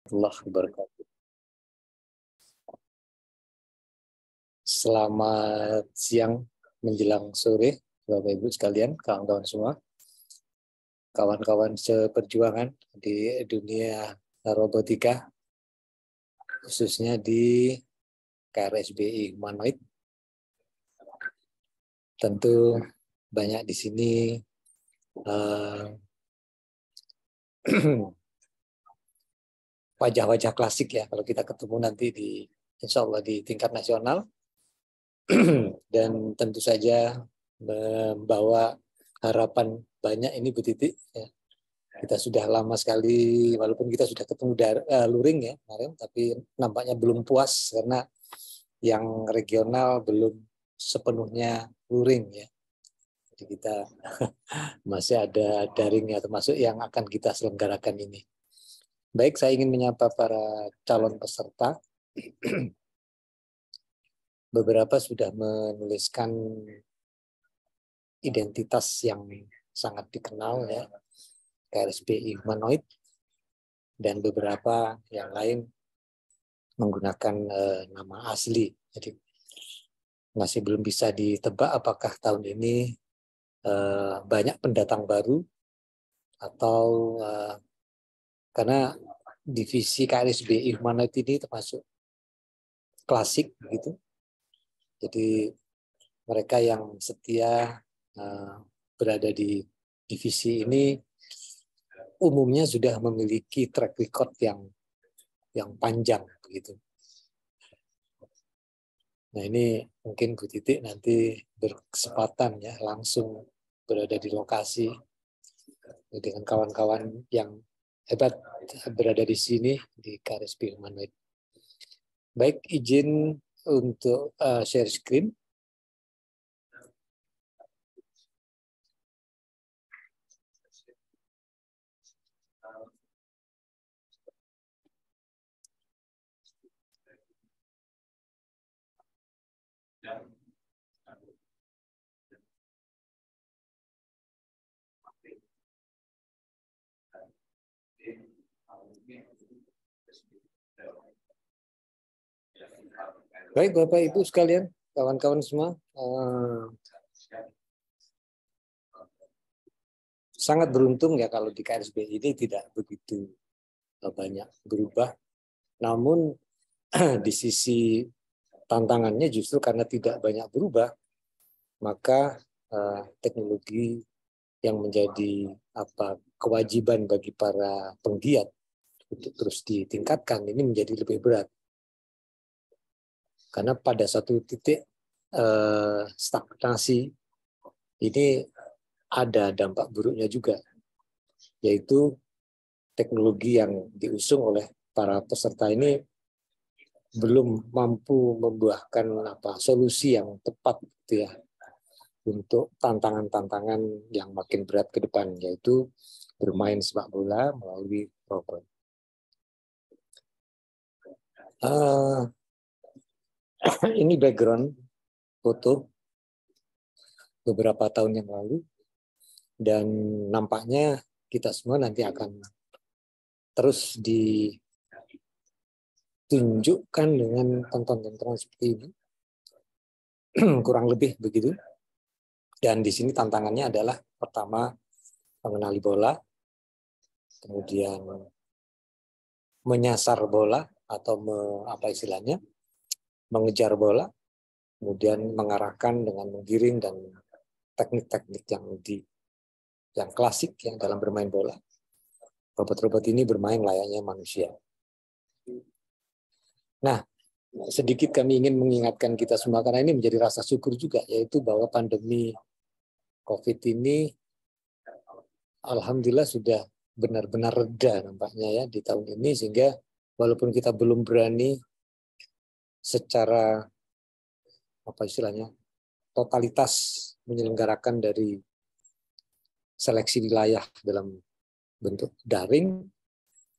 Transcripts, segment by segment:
Warahmatullahi wabarakatuh. Selamat siang menjelang sore, Bapak Ibu sekalian, kawan-kawan semua, kawan-kawan seperjuangan di dunia robotika, khususnya di KRSBI Humanoid. Tentu banyak di sini wajah-wajah klasik ya kalau kita ketemu nanti di insya Allah di tingkat nasional. Dan tentu saja membawa harapan banyak ini Bu Titi ya. Kita sudah lama sekali walaupun kita sudah ketemu luring ya kemarin, tapi nampaknya belum puas karena yang regional belum sepenuhnya luring ya. Jadi kita masih ada daring ya, termasuk yang akan kita selenggarakan ini. Baik, saya ingin menyapa para calon peserta. Beberapa sudah menuliskan identitas yang sangat dikenal ya, KRSBI Humanoid, dan beberapa yang lain menggunakan nama asli. Jadi masih belum bisa ditebak apakah tahun ini banyak pendatang baru atau karena divisi KRSBI Humanoid ini termasuk klasik begitu. Jadi mereka yang setia berada di divisi ini umumnya sudah memiliki track record yang panjang begitu. Nah ini mungkin Bu Titik nanti berkesempatan ya langsung berada di lokasi dengan kawan-kawan yang hebat berada di sini di KRSBI Humanoid. Baik, izin untuk share screen. Baik Bapak Ibu sekalian, kawan-kawan semua, sangat beruntung ya kalau di KRSBI ini tidak begitu banyak berubah. Namun di sisi tantangannya justru karena tidak banyak berubah, maka teknologi yang menjadi kewajiban bagi para penggiat untuk terus ditingkatkan ini menjadi lebih berat. Karena pada satu titik stagnasi ini ada dampak buruknya juga, yaitu teknologi yang diusung oleh para peserta ini belum mampu membuahkan solusi yang tepat gitu ya untuk tantangan-tantangan yang makin berat ke depan, yaitu bermain sepak bola melalui robot. Ini background foto beberapa tahun yang lalu, dan nampaknya kita semua nanti akan terus ditunjukkan dengan tonton-tontonan seperti ini, kurang lebih begitu. Dan di sini tantangannya adalah pertama mengenali bola, kemudian menyasar bola atau mengejar bola, kemudian mengarahkan dengan menggiring dan teknik-teknik yang klasik yang dalam bermain bola. Robot-robot ini bermain layaknya manusia. Nah, sedikit kami ingin mengingatkan kita semua karena ini menjadi rasa syukur juga, yaitu bahwa pandemi COVID ini alhamdulillah sudah benar-benar reda nampaknya ya di tahun ini, sehingga walaupun kita belum berani secara totalitas menyelenggarakan dari seleksi wilayah dalam bentuk daring,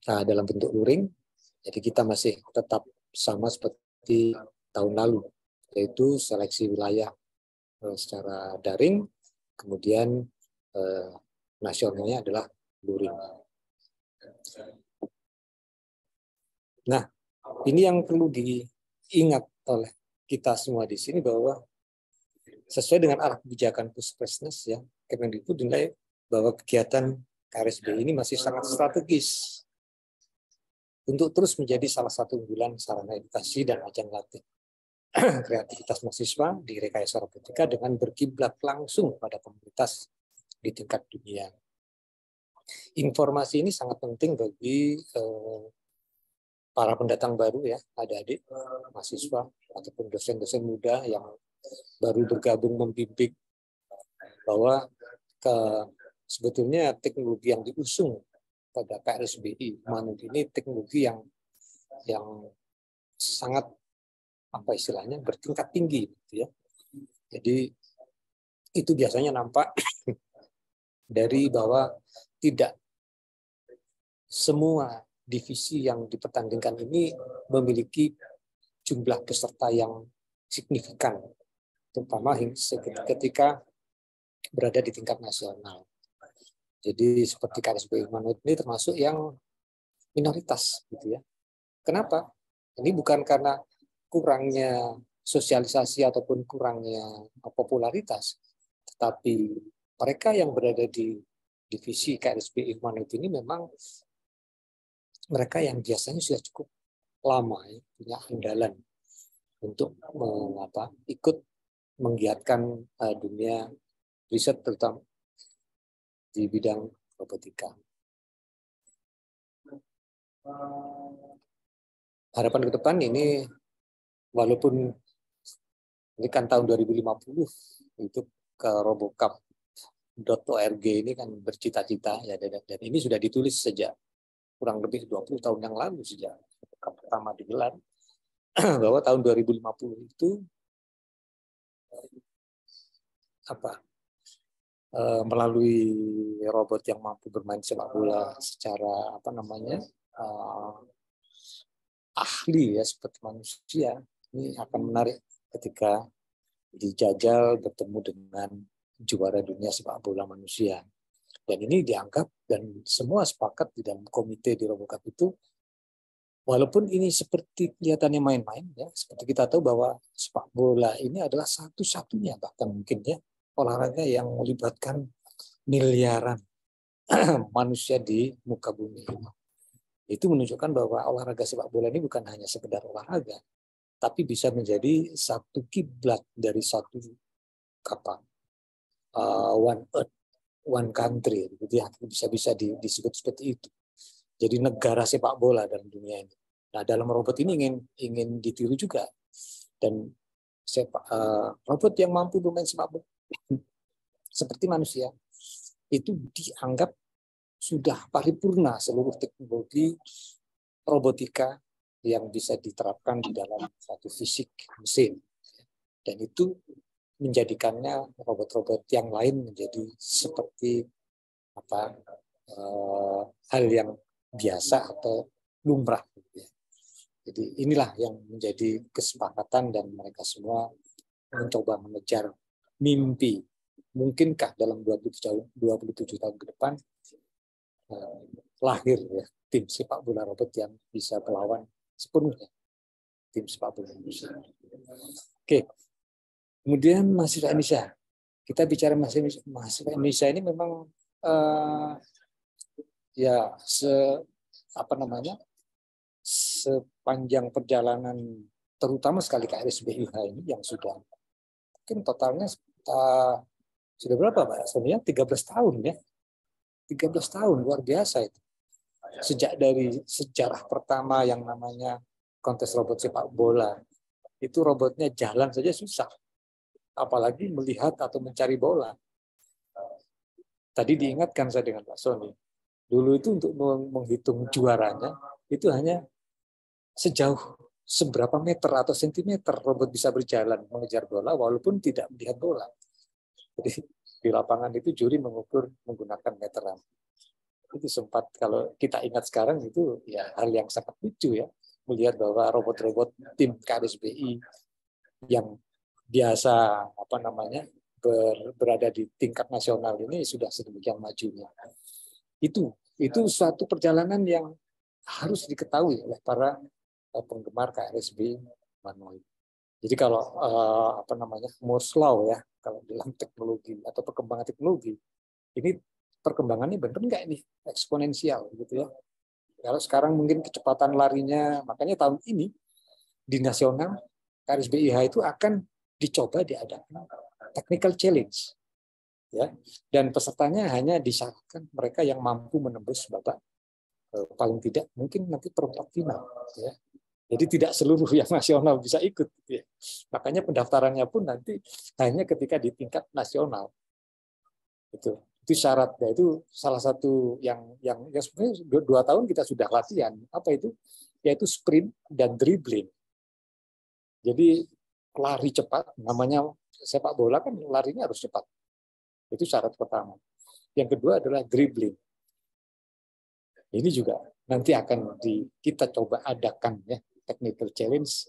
dalam bentuk luring, jadi kita masih tetap sama seperti tahun lalu, yaitu seleksi wilayah secara daring, kemudian nasionalnya adalah luring. Nah, ini yang perlu diingat oleh kita semua di sini bahwa sesuai dengan arah kebijakan Puskesmas ya, Kemendikbud dinilai bahwa kegiatan KRSBI ini masih sangat strategis untuk terus menjadi salah satu unggulan sarana edukasi dan ajang latih kreativitas mahasiswa di rekayasa robotika dengan berkiblat langsung pada komunitas di tingkat dunia. Informasi ini sangat penting bagi para pendatang baru ya, adik-adik, mahasiswa ataupun dosen-dosen muda yang baru bergabung membimbing bahwa sebetulnya teknologi yang diusung pada KRSBI Manut ini teknologi yang sangat apa istilahnya bertingkat tinggi gitu ya. Jadi itu biasanya nampak dari bahwa tidak semua divisi yang dipertandingkan ini memiliki jumlah peserta yang signifikan, terutama ketika berada di tingkat nasional. Jadi seperti KRSBI Manut ini termasuk yang minoritas, gitu ya. Kenapa? Ini bukan karena kurangnya sosialisasi ataupun kurangnya popularitas, tetapi mereka yang berada di divisi KRSBI Manut ini memang mereka yang biasanya sudah cukup lama ya, punya andalan untuk ikut menggiatkan dunia riset terutama di bidang robotika. Harapan ke depan ini walaupun ini kan tahun 2050 itu ke robocup.org ini kan bercita-cita ya, dan ini sudah ditulis sejak kurang lebih 20 tahun yang lalu sejak pertama digelar bahwa tahun 2050 itu melalui robot yang mampu bermain sepak bola secara ahli ya seperti manusia, ini akan menarik ketika dijajal bertemu dengan juara dunia sepak bola manusia. Dan ini dianggap dan semua sepakat di dalam komite di Robocup itu, walaupun ini seperti kelihatannya main-main ya, seperti kita tahu bahwa sepak bola ini adalah satu-satunya bahkan mungkin ya olahraga yang melibatkan miliaran manusia di muka bumi. Itu menunjukkan bahwa olahraga sepak bola ini bukan hanya sekedar olahraga, tapi bisa menjadi satu kiblat dari satu one earth, one country, gitu ya, bisa disebut seperti itu. Jadi negara sepak bola dalam dunia ini. Nah, dalam robot ini ingin ditiru juga, dan robot yang mampu bermain sepak bola seperti manusia itu dianggap sudah paripurna seluruh teknologi robotika yang bisa diterapkan di dalam satu fisik mesin, dan itu menjadikannya robot-robot yang lain menjadi seperti hal yang biasa atau lumrah. Jadi inilah yang menjadi kesepakatan dan mereka semua mencoba mengejar mimpi. Mungkinkah dalam 27 tahun ke depan lahir ya tim sepak bola robot yang bisa melawan sepenuhnya tim sepak bola Indonesia. Oke. Kemudian mahasiswa Indonesia. Kita bicara mahasiswa Indonesia ini memang sepanjang perjalanan terutama sekali KRSBI ini yang sudah mungkin totalnya sudah berapa Pak? Sebenarnya 13 tahun ya. 13 tahun luar biasa itu. Sejak dari sejarah pertama yang namanya kontes robot sepak bola, itu robotnya jalan saja susah. Apalagi melihat atau mencari bola. Tadi diingatkan saya dengan Pak Sony. Dulu itu untuk menghitung juaranya, itu hanya sejauh seberapa meter atau sentimeter robot bisa berjalan mengejar bola walaupun tidak melihat bola. Jadi di lapangan itu juri mengukur menggunakan meteran. Itu sempat kalau kita ingat sekarang itu ya hal yang sangat lucu ya, melihat bahwa robot-robot tim KRSBI yang biasa berada di tingkat nasional ini sudah sedemikian majunya. Itu suatu perjalanan yang harus diketahui oleh para penggemar KRSB humanoid. Jadi kalau Moore's law ya, kalau dalam teknologi atau perkembangan teknologi, ini perkembangannya benar nggak ini eksponensial gitu ya. Kalau sekarang mungkin kecepatan larinya, makanya tahun ini di nasional KRSBIH itu akan dicoba diadakan technical challenge, ya. Dan pesertanya hanya disyaratkan mereka yang mampu menembus babak paling tidak mungkin nanti perempat final, ya. Jadi tidak seluruh yang nasional bisa ikut, ya. Makanya pendaftarannya pun nanti hanya ketika di tingkat nasional. Itu syaratnya, itu salah satu yang sebenarnya 2 tahun kita sudah latihan. Apa itu? Yaitu sprint dan dribbling. Jadi lari cepat, namanya sepak bola kan larinya harus cepat. Itu syarat pertama. Yang kedua adalah dribbling. Ini juga nanti akan kita coba adakan ya, technical challenge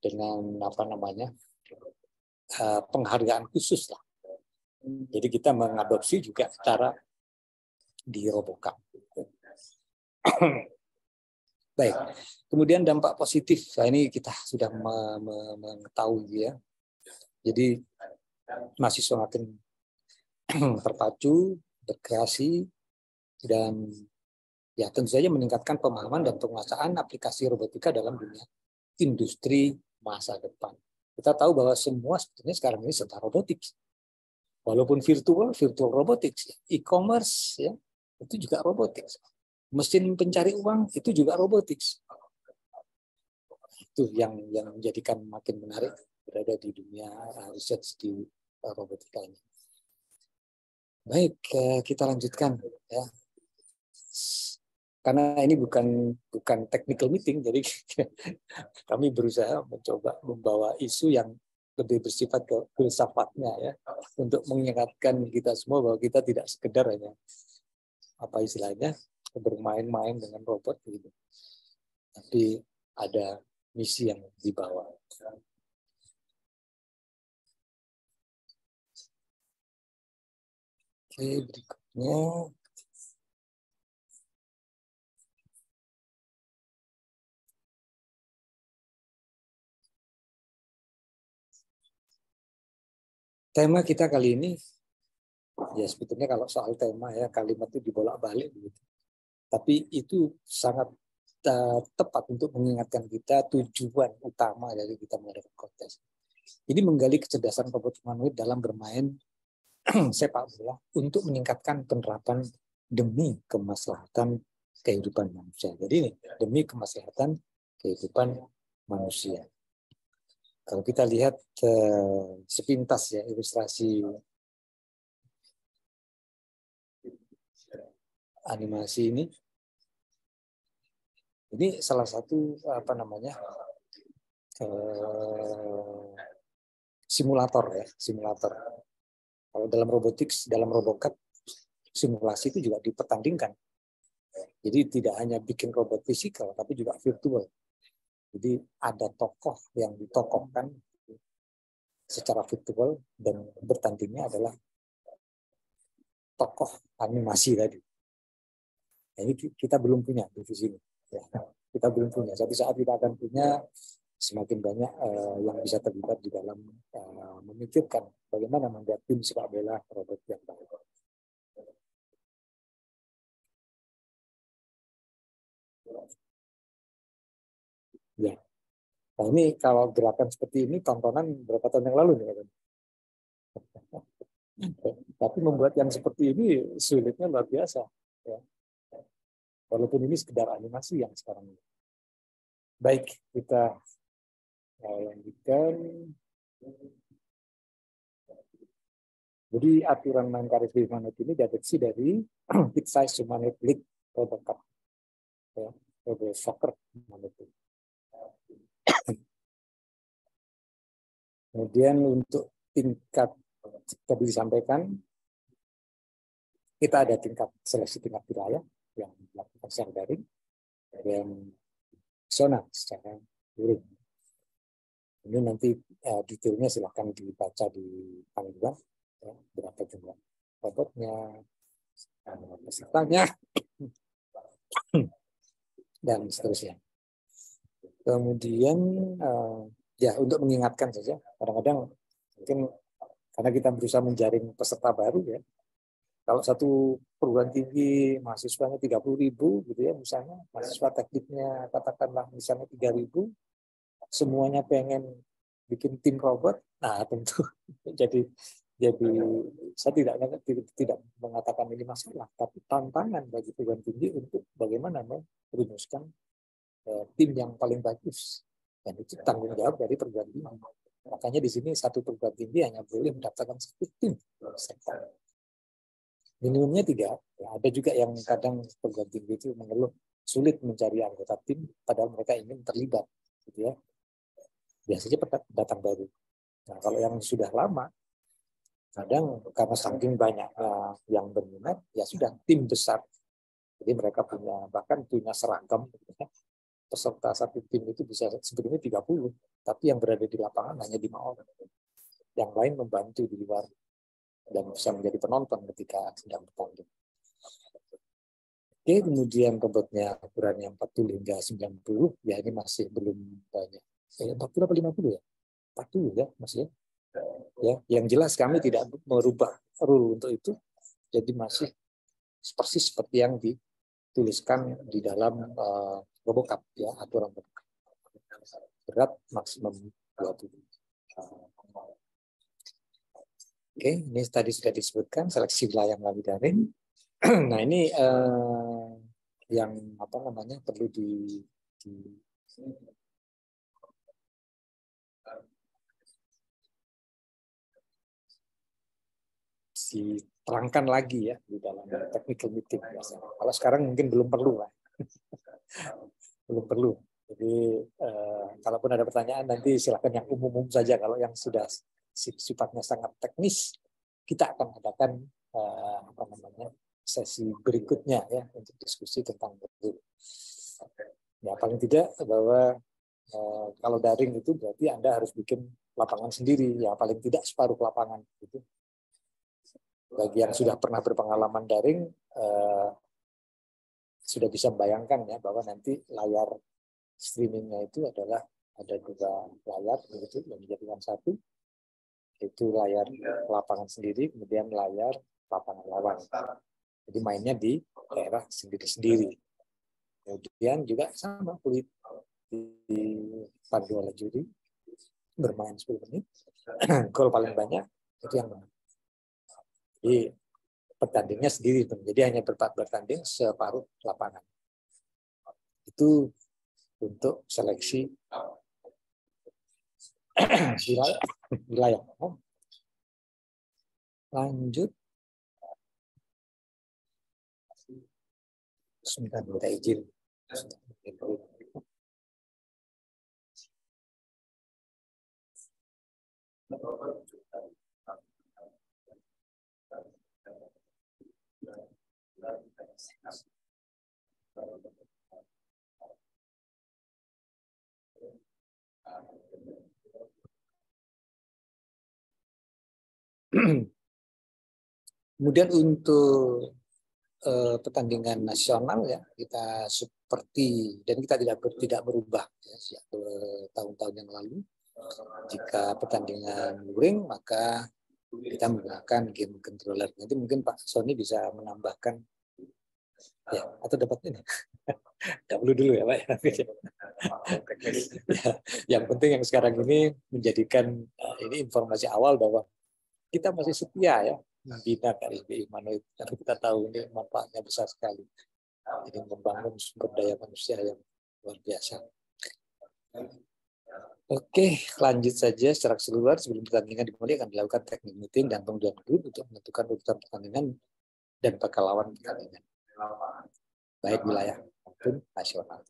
dengan penghargaan khusus lah. Jadi kita mengadopsi juga cara di Robocup. Baik, kemudian dampak positif. Nah, ini kita sudah mengetahui ya. Jadi masih semakin terpacu, berkreasi, dan ya tentu saja meningkatkan pemahaman dan penguasaan aplikasi robotika dalam dunia industri masa depan. Kita tahu bahwa semua sebetulnya sekarang ini serba robotics. Walaupun virtual robotics, e-commerce ya, itu juga robotics. Mesin pencari uang itu juga robotics. Itu yang menjadikan makin menarik berada di dunia riset di robotika ini. Baik, kita lanjutkan ya. Karena ini bukan technical meeting, jadi kami berusaha mencoba membawa isu yang lebih bersifat ke filsafatnya ya, untuk mengingatkan kita semua bahwa kita tidak sekedar hanya apa istilahnya bermain-main dengan robot gitu, tapi ada misi yang dibawa. Oke, berikutnya tema kita kali ini, ya sebetulnya kalau soal tema ya kalimat itu dibolak-balik begitu. Tapi itu sangat tepat untuk mengingatkan kita tujuan utama dari kita mengadakan kontes. Ini menggali kecerdasan robot humanoid dalam bermain sepak bola untuk meningkatkan penerapan demi kemaslahatan kehidupan manusia. Jadi ini demi kemaslahatan kehidupan manusia. Kalau kita lihat sepintas ya ilustrasi animasi ini salah satu simulator ya, simulator. Kalau dalam robotics, dalam Robocup, simulasi itu juga dipertandingkan. Jadi tidak hanya bikin robot fisikal, tapi juga virtual. Jadi ada tokoh yang ditokohkan secara virtual dan bertandingnya adalah tokoh animasi tadi. Nah, ini kita belum punya di sini. Ya, kita belum punya. Suatu saat kita akan punya, semakin banyak yang bisa terlibat di dalam memikirkan bagaimana membuat tim sepak bola robot yang baik. Ya. Nah ini kalau gerakan seperti ini tontonan berapa tahun yang lalu nih kan? Tapi membuat yang seperti ini sulitnya luar biasa. Ya. Walaupun ini sekedar animasi yang sekarang ini. Baik, kita lanjutkan. Jadi aturan main KRSB Humanoid ini diadopsi dari Big Size Humanoid League Robocup. Ya, Robo Soccer Humanoid. Kemudian untuk tingkat tadi disampaikan, kita ada tingkat seleksi tingkat wilayah yang dilakukan secara daring dan zona secara luring. Ini nanti detailnya silahkan dibaca di panggilan ya, berapa jumlah robotnya, pesertanya. dan seterusnya. Kemudian ya untuk mengingatkan saja, kadang-kadang mungkin karena kita berusaha menjaring peserta baru ya. Kalau satu perguruan tinggi mahasiswanya 30.000 gitu ya, misalnya mahasiswa tekniknya katakanlah misalnya 3.000, semuanya pengen bikin tim robot, nah tentu jadi saya tidak mengatakan ini masalah, tapi tantangan bagi perguruan tinggi untuk bagaimana merumuskan tim yang paling bagus, dan itu tanggung jawab dari perguruan tinggi. Makanya di sini satu perguruan tinggi hanya boleh mendaftarkan satu tim peserta. Minimumnya 3. Ya, ada juga yang kadang perguruan tinggi itu mengeluh sulit mencari anggota tim, padahal mereka ingin terlibat, gitu ya. Biasanya datang baru. Nah, kalau yang sudah lama, kadang karena saking banyaknya yang berminat, ya sudah tim besar. Jadi mereka bahkan punya seragam. Peserta satu tim itu bisa sebetulnya 30, tapi yang berada di lapangan hanya 5 orang. Yang lain membantu di luar dan bisa menjadi penonton ketika sedang bertanding. Oke, kemudian robotnya ukurannya 40 hingga 90, ya ini masih belum banyak. 40 atau 50 ya? 40 ya, masih ya. Ya, yang jelas kami tidak merubah rule untuk itu, jadi masih persis seperti yang dituliskan di dalam RoboCup ya, aturan RoboCup. Berat maksimum 20. Oke, ini tadi sudah disebutkan seleksi wilayah melalui daring. Nah ini yang perlu diterangkan lagi ya di dalam technical meeting biasanya. Kalau sekarang mungkin belum perlu lah. Belum perlu. Jadi kalaupun ada pertanyaan nanti silakan yang umum-umum saja. Kalau yang sudah sifatnya sangat teknis, kita akan adakan sesi berikutnya ya untuk diskusi tentang itu. Ya paling tidak bahwa kalau daring itu berarti Anda harus bikin lapangan sendiri, ya paling tidak separuh lapangan gitu. Bagi yang sudah pernah berpengalaman daring sudah bisa membayangkan ya bahwa nanti layar streamingnya itu adalah ada 2 layar begitu yang dijadikan satu, itu layar lapangan sendiri, kemudian layar lapangan lawan. Jadi mainnya di daerah sendiri-sendiri. Kemudian juga sama kulit dipandu oleh juri, bermain 10 menit, gol paling banyak itu yang menang. Jadi pertandingnya sendiri, jadi hanya bertanding separuh lapangan. Itu untuk seleksi wilayah. Lanjut. Sebentar, minta izin. Kemudian untuk pertandingan nasional ya kita seperti dan kita tidak berubah ya, sejak tahun-tahun yang lalu. Jika pertandingan luring maka kita menggunakan game controller. Nanti mungkin Pak Sony bisa menambahkan ya atau dapat ini. Tidak perlu dulu ya Pak. Ya, yang penting yang sekarang ini menjadikan ini informasi awal bahwa kita masih setia ya membina KSBI Humanoid karena kita tahu ini manfaatnya besar sekali. Jadi membangun sumber daya manusia yang luar biasa. Oke, lanjut saja secara keseluruhan. Sebelum pertandingan dimulai akan dilakukan teknik meeting dan pengundian grup untuk menentukan urutan pertandingan dan bakal lawan pertandingan, baik wilayah maupun nasional.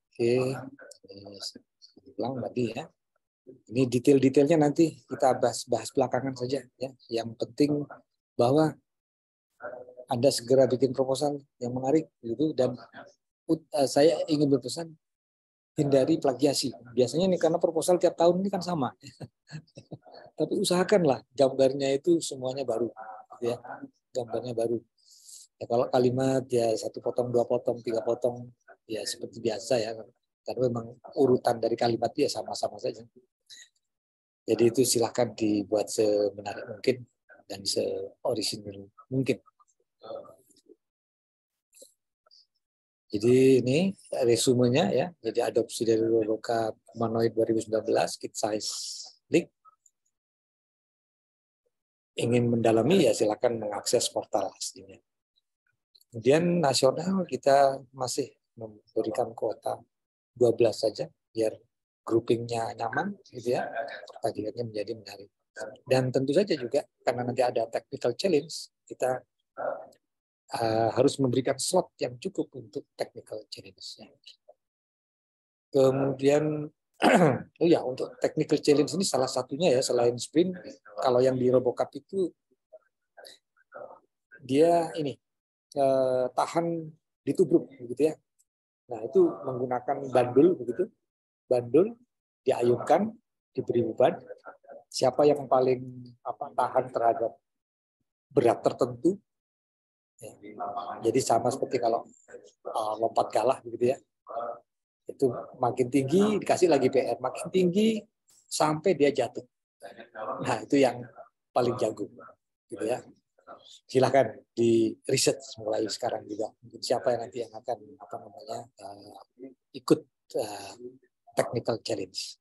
Oke, ini ulang tadi ya. Ini detail-detailnya nanti kita bahas belakangan saja ya. Yang penting bahwa Anda segera bikin proposal yang menarik gitu, dan saya ingin berpesan hindari plagiasi. Biasanya ini karena proposal tiap tahun ini kan sama. Tapi usahakanlah gambarnya itu semuanya baru ya. Gambarnya baru. Ya, kalau kalimat ya 1 potong, 2 potong, 3 potong ya seperti biasa ya. Karena memang urutan dari kalimat ya sama-sama saja. Jadi itu silahkan dibuat semenarik mungkin dan se-original mungkin. Jadi ini resumenya ya. Jadi adopsi dari Loloka Humanoid 2019, Kit Size League. Ingin mendalami ya silakan mengakses portal aslinya. Kemudian nasional kita masih memberikan kuota 12 saja biar groupingnya nyaman gitu ya. Pertandingannya menjadi menarik. Dan tentu saja juga karena nanti ada technical challenge, kita harus memberikan slot yang cukup untuk technical challenge-nya. Kemudian oh ya, untuk technical challenge ini salah satunya ya selain sprint, kalau yang di RoboCup itu dia ini tahan ditubruk begitu ya. Nah, itu menggunakan bandul begitu. Bandul diayunkan, diberi beban. Siapa yang paling tahan terhadap berat tertentu. Ya. Jadi sama seperti kalau lompat galah begitu ya. Itu makin tinggi dikasih lagi PR, makin tinggi sampai dia jatuh. Nah, itu yang paling jago gitu ya. Silakan di riset mulai sekarang juga. Siapa yang nanti yang akan ikut technical challenge.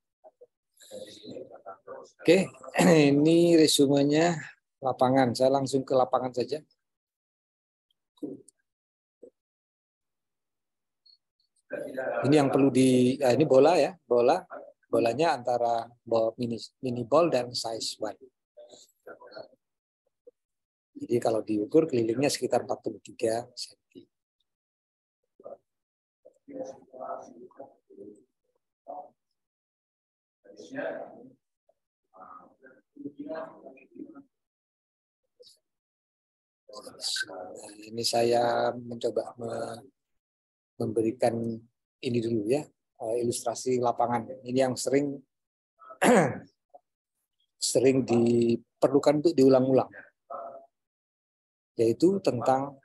Oke, ini resumenya lapangan. Saya langsung ke lapangan saja. Ini yang perlu ini bola ya, bolanya antara mini ball dan size 1. Jadi kalau diukur kelilingnya sekitar 43 cm. Ini saya mencoba memberikan ini dulu ya, ilustrasi lapangan. Ini yang sering diperlukan untuk diulang-ulang, yaitu tentang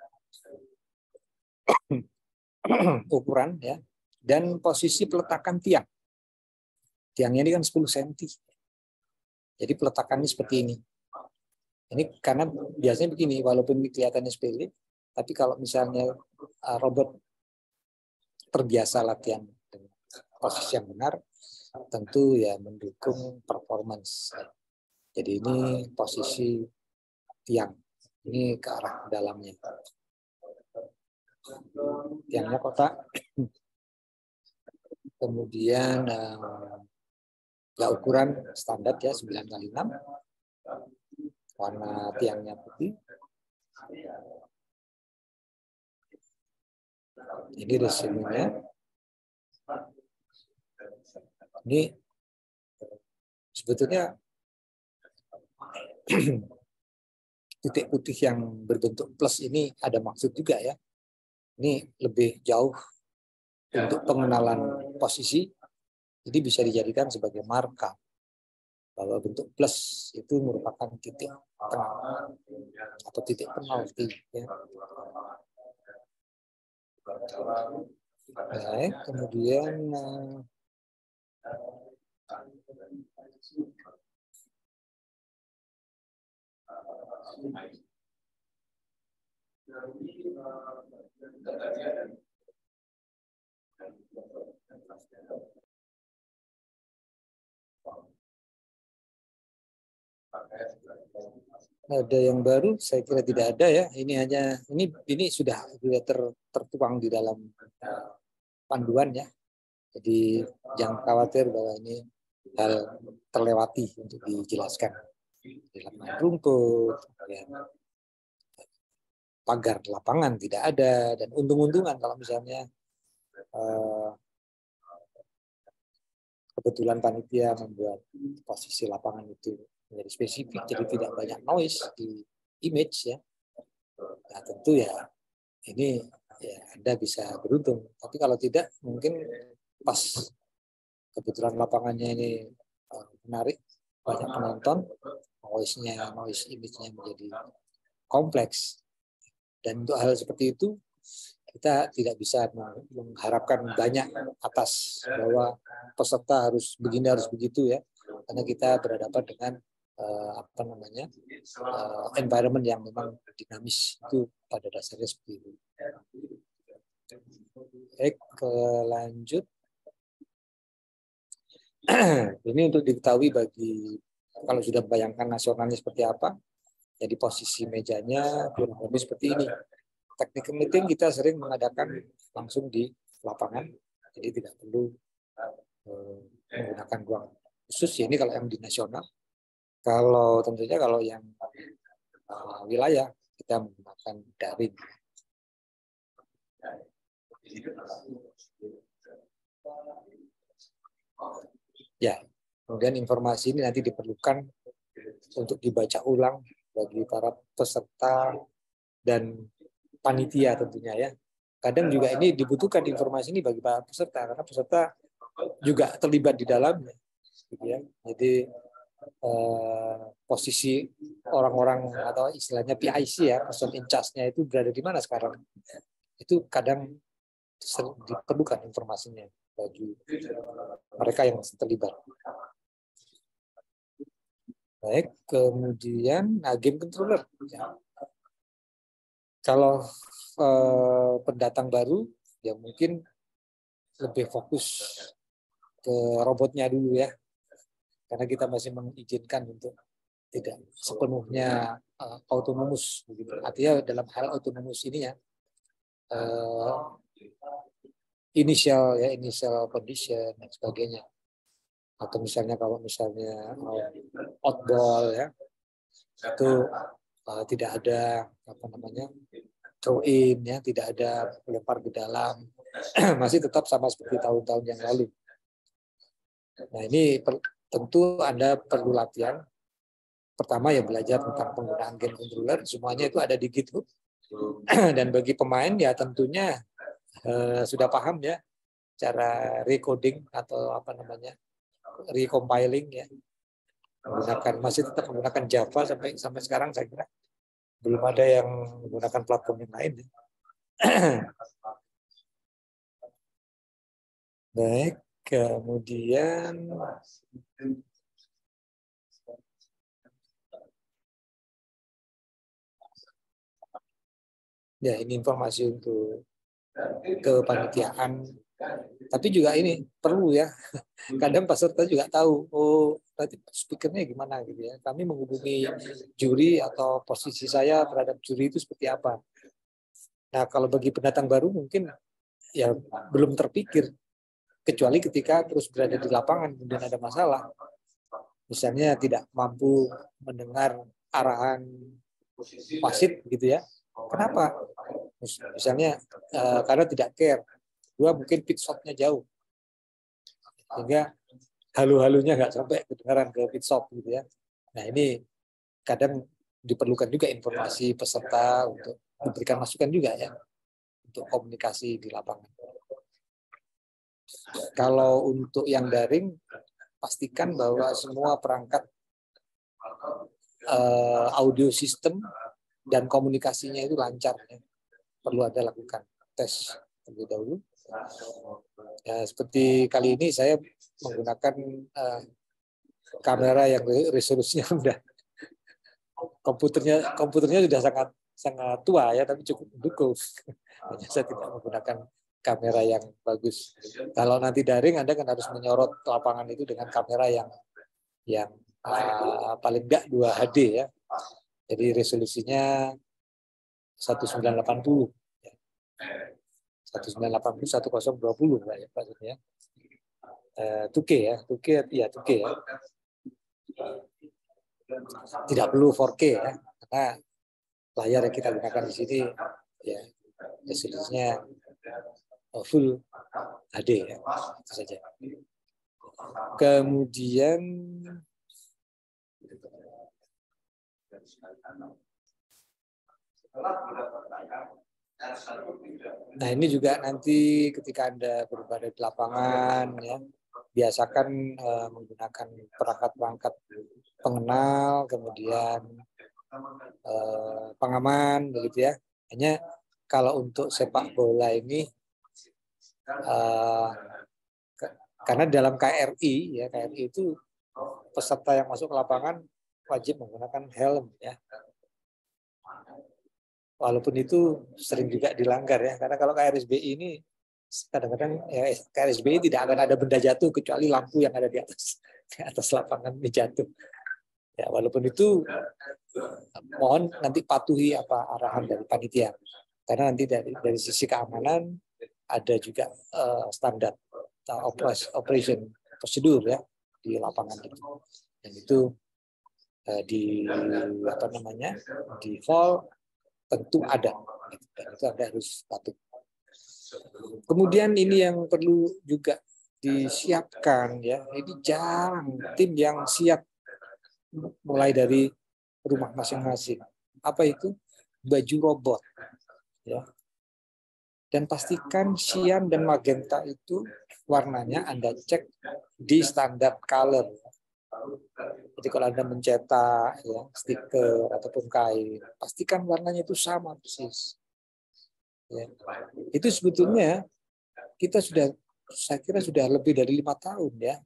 ukuran ya dan posisi peletakan tiang. Tiangnya ini kan 10 cm. Jadi peletakannya seperti ini. Ini karena biasanya begini, walaupun kelihatannya sepele, tapi kalau misalnya robot terbiasa latihan dengan posisi yang benar, tentu ya mendukung performance. Jadi ini posisi tiang, ini ke arah dalamnya. Tiangnya kotak. Kemudian ya ukuran standar ya 9x6. Warna tiangnya putih. Ini resumenya. Ini sebetulnya titik putih yang berbentuk plus ini ada maksud juga ya. Ini lebih jauh untuk pengenalan posisi. Jadi bisa dijadikan sebagai marka bahwa bentuk plus itu merupakan titik tengah atau titik penalti. Ya. Baik, kemudian ada yang baru, saya kira tidak ada ya. Ini sudah tertuang di dalam panduan ya. Jadi jangan khawatir bahwa ini hal terlewati untuk dijelaskan. Di lapangan rumput, ya. Pagar lapangan tidak ada, dan untung-untungan kalau misalnya kebetulan panitia membuat posisi lapangan itu menjadi spesifik, jadi tidak banyak noise di image ya. Nah tentu ya ini ya Anda bisa beruntung. Tapi kalau tidak, mungkin pas kebetulan lapangannya ini menarik, banyak penonton, noise image-nya menjadi kompleks. Dan untuk hal seperti itu kita tidak bisa mengharapkan banyak atas bahwa peserta harus begini harus begitu ya, karena kita berhadapan dengan environment yang memang dinamis, itu pada dasarnya seperti itu. Baik, lanjut. Ini untuk diketahui bagi kalau sudah bayangkan nasionalnya seperti apa, jadi posisi mejanya kurang lebih seperti ini. Technical meeting kita sering mengadakan langsung di lapangan, jadi tidak perlu menggunakan ruang khusus. Ini kalau yang di nasional. Kalau tentunya kalau yang wilayah kita menggunakan daring. Ya, kemudian informasi ini nanti diperlukan untuk dibaca ulang bagi para peserta dan panitia tentunya ya. Kadang juga ini dibutuhkan informasi ini bagi para peserta karena peserta juga terlibat di dalamnya, gitu ya. Jadi posisi orang-orang atau istilahnya PIC ya, person in charge-nya itu berada di mana sekarang. Itu kadang diperlukan informasinya bagi mereka yang terlibat. Baik, kemudian game controller. Ya. Kalau pendatang baru, ya mungkin lebih fokus ke robotnya dulu ya, karena kita masih mengizinkan untuk tidak sepenuhnya autonomous. Begitu. Artinya dalam hal autonomous ini ya, initial condition dan sebagainya. Atau misalnya kalau misalnya outball ya, itu tidak ada throw in ya, tidak ada lempar ke dalam, masih tetap sama seperti tahun-tahun yang lalu. Nah ini tentu Anda perlu latihan. Pertama ya belajar tentang penggunaan game controller, semuanya itu ada di GitHub. Dan bagi pemain ya tentunya sudah paham ya cara recoding atau recompiling ya. Masih tetap menggunakan Java sampai sekarang saya kira. Belum ada yang menggunakan platform yang lain. Baik, kemudian ya ini informasi untuk kepanitiaan. Tapi juga ini perlu ya. Kadang peserta juga tahu, oh nanti speakernya gimana gitu ya. Kami menghubungi juri atau posisi saya terhadap juri itu seperti apa. Nah kalau bagi pendatang baru mungkin ya belum terpikir, kecuali ketika terus berada di lapangan kemudian ada masalah. Misalnya tidak mampu mendengar arahan wasit gitu ya. Kenapa? Misalnya karena tidak care. Dua, mungkin pitch shot-nya jauh. Sehingga halu-halunya nggak sampai kedengaran ke pitch shot gitu ya. Nah ini kadang diperlukan juga informasi peserta untuk memberikan masukan juga ya untuk komunikasi di lapangan. Kalau untuk yang daring, pastikan bahwa semua perangkat audio system dan komunikasinya itu lancar. Ya. Perlu ada lakukan tes terlebih dahulu. Ya, seperti kali ini saya menggunakan kamera yang resolusinya udah komputernya sudah sangat tua ya, tapi cukup mendukung. Hanya saya tidak menggunakan kamera yang bagus. Kalau nanti daring, Anda kan harus menyorot lapangan itu dengan kamera yang paling enggak 2 HD ya. Jadi resolusinya 1980. 1980 1020 ya maksudnya. 2K ya, 2K ya. Tidak perlu 4K ya, karena layar yang kita gunakan di sini ya resolusinya full HD ya, itu saja. Kemudian nah ini juga nanti ketika Anda berada di lapangan ya, biasakan menggunakan perangkat-perangkat pengenal, kemudian pengaman begitu ya. Hanya kalau untuk sepak bola ini karena dalam KRI ya, KRI itu peserta yang masuk ke lapangan wajib menggunakan helm ya. Walaupun itu sering juga dilanggar ya, karena kalau KRSBI ini kadang-kadang ya, KRSBI tidak akan ada benda jatuh kecuali lampu yang ada di atas lapangan ini jatuh. Ya, walaupun itu mohon nanti patuhi apa arahan dari panitia, karena nanti dari sisi keamanan ada juga standar operation prosedur ya di lapangan itu. Dan itu di apa namanya di hall tentu ada, dan itu Anda harus patuh. Kemudian ini yang perlu juga disiapkan ya, ini jarang tim yang siap mulai dari rumah masing-masing. Apa itu? Baju robot ya. Dan pastikan cyan dan magenta itu warnanya Anda cek di standar color. Jadi kalau Anda mencetak ya, stiker ataupun kain, pastikan warnanya itu sama persis. Ya. Itu sebetulnya kita sudah, saya kira sudah lebih dari 5 tahun ya,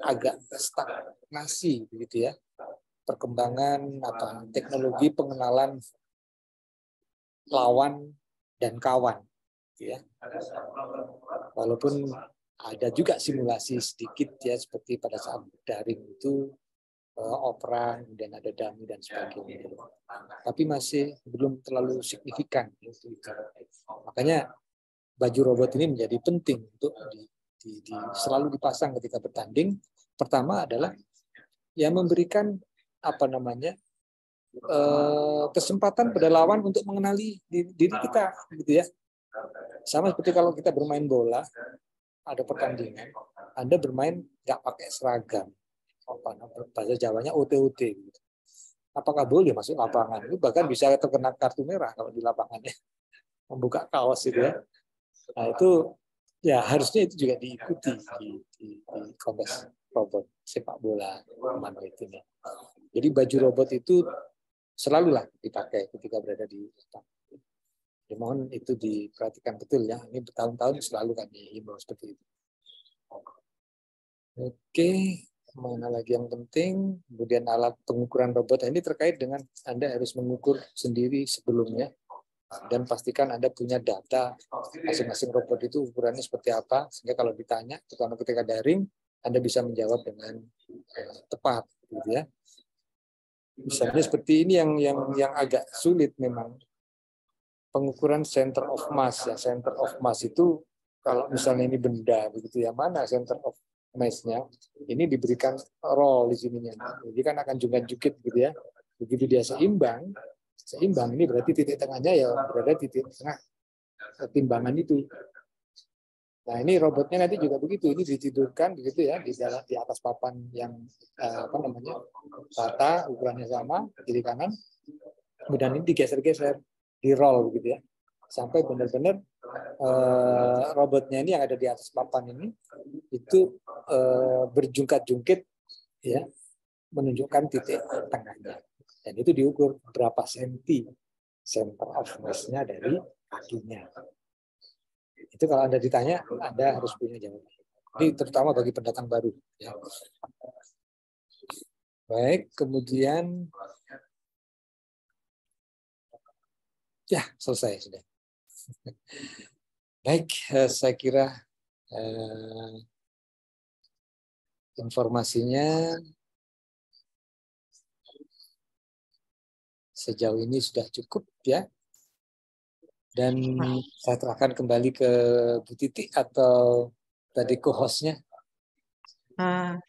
agak stagnasi begitu ya, perkembangan atau teknologi pengenalan lawan dan kawan. Ya. Walaupun ada juga simulasi sedikit ya, seperti pada saat daring itu opera, kemudian ada dummy dan sebagainya. Tapi masih belum terlalu signifikan. Makanya baju robot ini menjadi penting untuk selalu dipasang ketika bertanding. Pertama adalah ya memberikan apa namanya kesempatan pada lawan untuk mengenali diri kita, gitu ya. Sama seperti kalau kita bermain bola, ada pertandingan, Anda bermain nggak pakai seragam, bahasa Jawanya OT-OT. Gitu. Apakah boleh masuk lapangan? Itu bahkan bisa terkena kartu merah kalau di lapangannya, membuka kaos itu ya. Nah itu ya harusnya itu juga diikuti di kontes robot sepak bola humanoid ini. Jadi baju robot itu selalulah dipakai ketika berada di lapangan. Mohon itu diperhatikan betul ya. Ini bertahun-tahun selalu kami himbau seperti itu. Oke, mana lagi yang penting? Kemudian alat pengukuran robot ini terkait dengan Anda harus mengukur sendiri sebelumnya. Dan pastikan Anda punya data masing-masing robot itu ukurannya seperti apa, sehingga kalau ditanya, terutama ketika daring, Anda bisa menjawab dengan tepat, gitu ya. Misalnya seperti ini yang agak sulit memang, pengukuran center of mass ya. Center of mass itu kalau misalnya ini benda, begitu ya, mana center of mass-nya? Ini diberikan roll di sininya, jadi kan akan jungkat-jungkit gitu ya. Begitu dia seimbang ini berarti titik tengahnya ya berada di titik tengah timbangan itu. Nah ini robotnya nanti juga begitu, ini ditidurkan begitu ya di atas papan yang apa namanya rata, ukurannya sama kiri kanan, kemudian ini digeser-geser, di roll begitu ya, sampai benar-benar robotnya ini yang ada di atas papan ini itu berjungkat-jungkit ya, menunjukkan titik tengahnya. Dan itu diukur berapa senti center of mass-nya dari kakinya. Itu kalau Anda ditanya, Anda harus punya jawaban. Ini terutama bagi pendatang baru. Ya. Baik, kemudian ya selesai sudah. Baik, saya kira informasinya sejauh ini sudah cukup ya. Dan saya serahkan kembali ke Bu Titi atau tadi co-hostnya.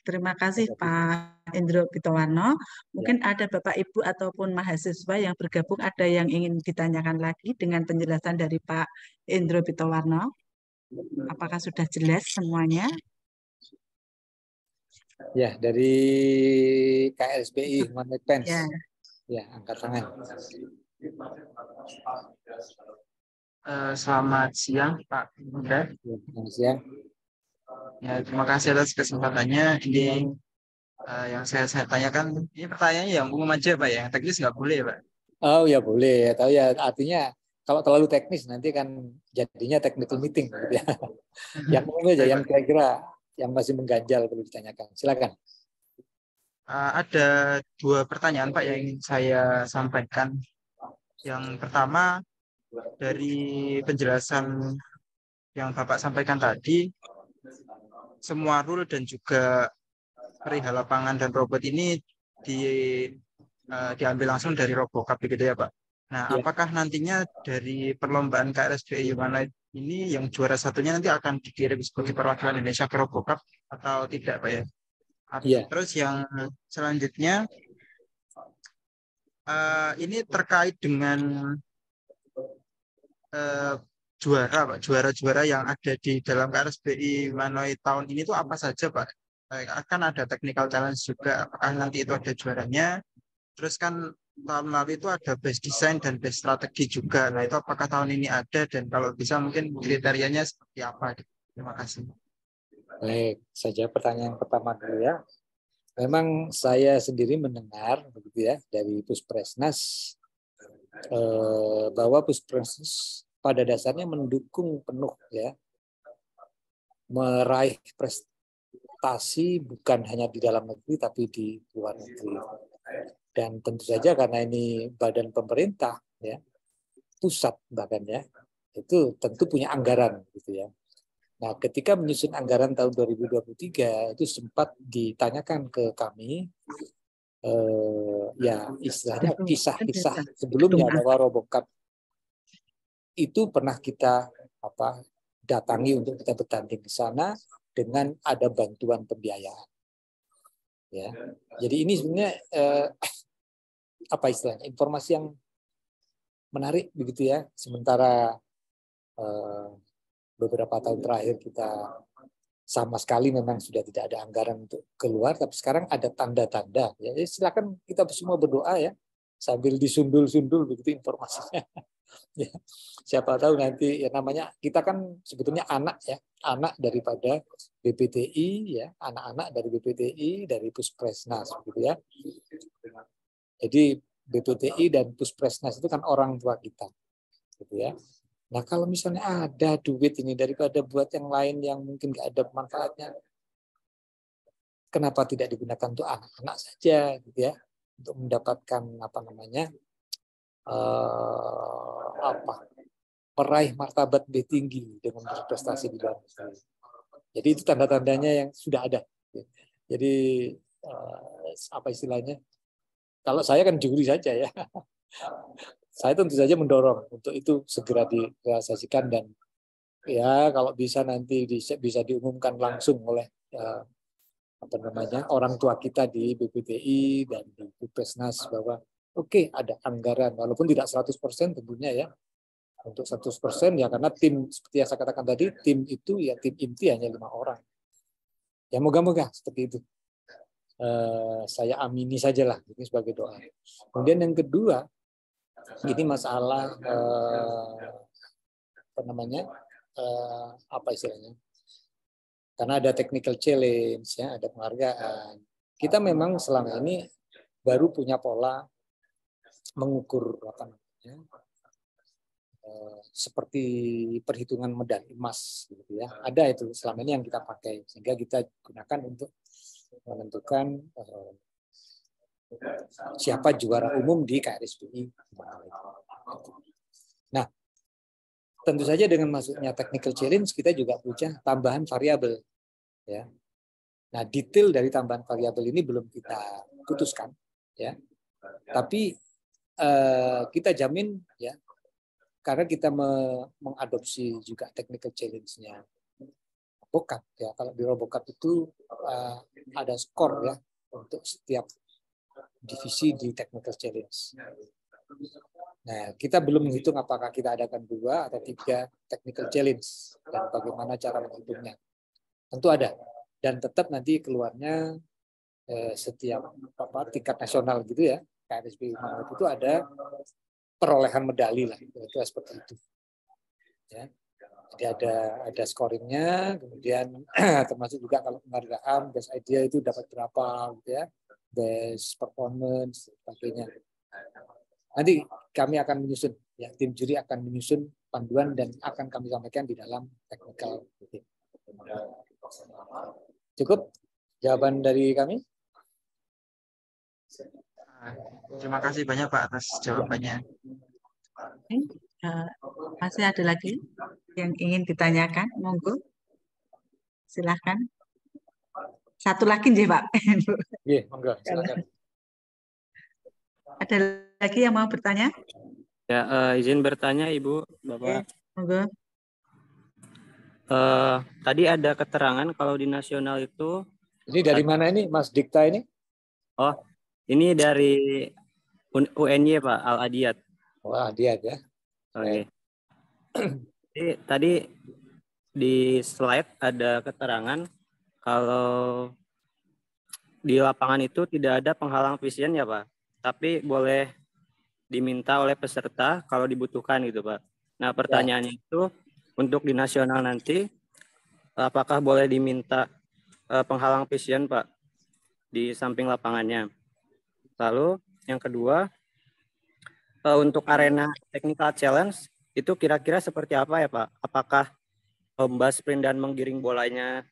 Terima kasih Pak Indro Pitowarno. Mungkin ada Bapak Ibu ataupun mahasiswa yang bergabung, ada yang ingin ditanyakan lagi dengan penjelasan dari Pak Indro Pitowarno. Apakah sudah jelas semuanya? Ya, dari KSBI Human Pens. Ya, angkat tangan. Selamat siang Pak Indra. Selamat siang. Ya, terima kasih atas kesempatannya. Ini yang saya tanyakan, ini pertanyaannya yang umum aja Pak ya, yang teknis nggak boleh Pak. Oh ya boleh, atau ya artinya kalau terlalu teknis nanti kan jadinya technical meeting gitu ya. Yang umum aja, yang kira-kira yang masih mengganjal perlu ditanyakan. Silakan. Ada 2 pertanyaan Pak yang ingin saya sampaikan. Yang pertama, dari penjelasan yang Bapak sampaikan tadi, semua rule dan juga perihal lapangan dan robot ini diambil langsung dari RoboCup begitu ya Pak. Nah, Ya. apakah nantinya dari perlombaan KRSBI Humanoid ini yang juara satunya nanti akan dikirim sebagai perwakilan Indonesia ke RoboCup atau tidak Pak ya? Iya. Terus yang selanjutnya ini terkait dengan juara Pak, juara-juara yang ada di dalam KRSBI Humanoid tahun ini itu apa saja Pak? Akan ada technical challenge juga, apakah nanti itu ada juaranya? Terus kan tahun lalu itu ada base design dan base strategi juga. Nah itu apakah tahun ini ada dan kalau bisa mungkin kriterianya seperti apa? Terima kasih. Baik, saja pertanyaan pertama dulu ya. Memang saya sendiri mendengar begitu ya dari Puspresnas bahwa Puspresnas pada dasarnya mendukung penuh ya meraih prestasi bukan hanya di dalam negeri tapi di luar negeri. Dan tentu saja karena ini badan pemerintah ya, pusat bahkan ya, itu tentu punya anggaran gitu ya. Nah, ketika menyusun anggaran tahun 2023 itu sempat ditanyakan ke kami ya istilahnya kisah-kisah sebelumnya bahwa RoboCup itu pernah kita datangi untuk kita bertanding ke sana dengan ada bantuan pembiayaan. Ya. Jadi ini sebenarnya apa istilahnya? Informasi yang menarik begitu ya. Sementara beberapa tahun terakhir kita sama sekali memang sudah tidak ada anggaran untuk keluar, tapi sekarang ada tanda-tanda. Ya, silakan kita semua berdoa ya, sambil disundul-sundul begitu informasinya. Ya, siapa tahu nanti ya namanya kita kan sebetulnya anak ya, anak daripada BPTI ya, anak-anak dari BPTI dari Puspresnas gitu ya. Jadi BPTI dan Puspresnas itu kan orang tua kita, gitu ya. Nah kalau misalnya ada duit ini daripada buat yang lain yang mungkin nggak ada manfaatnya, kenapa tidak digunakan untuk anak-anak saja, gitu ya, untuk mendapatkan meraih martabat lebih tinggi dengan berprestasi di luar negeri. Jadi itu tanda-tandanya yang sudah ada. Jadi apa istilahnya? Kalau saya kan juri saja ya. Saya tentu saja mendorong untuk itu segera direalisasikan dan ya kalau bisa nanti bisa diumumkan langsung oleh orang tua kita di BPTI dan di Puspresnas bahwa oke, ada anggaran walaupun tidak 100% tentunya ya. Untuk 100% ya karena tim seperti yang saya katakan tadi, tim itu ya tim inti hanya 5 orang. Ya moga-moga seperti itu. Saya amini sajalah ini sebagai doa. Kemudian yang kedua, ini masalah apa istilahnya? Karena ada technical challenge ya, ada penghargaan. Kita memang selama ini baru punya pola mengukur seperti perhitungan medali emas gitu ya. Ada itu selama ini yang kita pakai sehingga kita gunakan untuk menentukan siapa juara umum di KRSBI. Nah, tentu saja dengan masuknya technical challenge kita juga punya tambahan variabel ya. Nah, detail dari tambahan variabel ini belum kita putuskan ya. Tapi kita jamin ya karena kita mengadopsi juga technical challenge-nya RoboCup ya. Kalau di RoboCup itu ada skor ya untuk setiap divisi di technical challenge. Nah, kita belum menghitung apakah kita adakan 2 atau 3 technical challenge dan bagaimana cara menghitungnya. Tentu ada dan tetap nanti keluarnya setiap tingkat nasional gitu ya. KRSBI Humanoid itu ada perolehan medali lah, itu seperti itu. Ya. Jadi ada scoringnya, kemudian termasuk juga kalau penghargaan, best idea itu dapat berapa, gitu ya, best performance, sebagainya. Nanti kami akan menyusun Ya, tim juri akan menyusun panduan dan akan kami sampaikan di dalam technical meeting. Cukup jawaban dari kami? Terima kasih banyak Pak atas jawabannya. Masih ada lagi yang ingin ditanyakan? Monggo, silahkan. Satu lagi nih Pak. Iya, monggo, silakan. Ada lagi yang mau bertanya? Ya, izin bertanya Ibu, Bapak. Monggo. Tadi ada keterangan kalau di nasional itu. Ini dari mana ini, Mas Dikta ini? Oh, ini dari UNY Pak, Al-Adiyat. Wah, dia ya. Oke. Jadi, tadi di slide ada keterangan kalau di lapangan itu tidak ada penghalang vision ya Pak, tapi boleh diminta oleh peserta kalau dibutuhkan gitu Pak. Nah pertanyaannya itu untuk di nasional nanti apakah boleh diminta penghalang vision Pak di samping lapangannya. Lalu yang kedua untuk arena technical challenge itu kira-kira seperti apa ya Pak? Apakah lomba sprint dan menggiring bolanya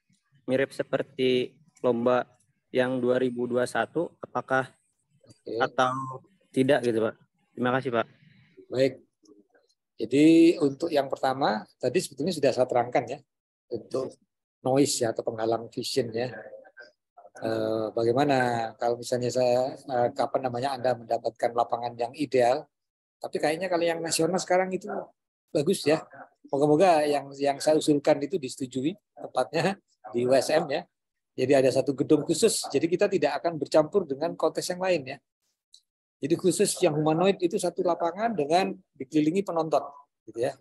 mirip seperti lomba yang 2021 apakah atau tidak gitu Pak? Terima kasih Pak. Baik. Jadi untuk yang pertama tadi sebetulnya sudah saya terangkan ya, untuk noise ya atau penghalang vision ya. Bagaimana kalau misalnya saya Anda mendapatkan lapangan yang ideal, tapi kayaknya kalau yang nasional sekarang itu bagus ya. Moga-moga yang saya usulkan itu disetujui, tepatnya di USM ya. Jadi ada satu gedung khusus, jadi kita tidak akan bercampur dengan kontes yang lain ya. Jadi khusus yang humanoid itu satu lapangan dengan dikelilingi penonton, gitu ya.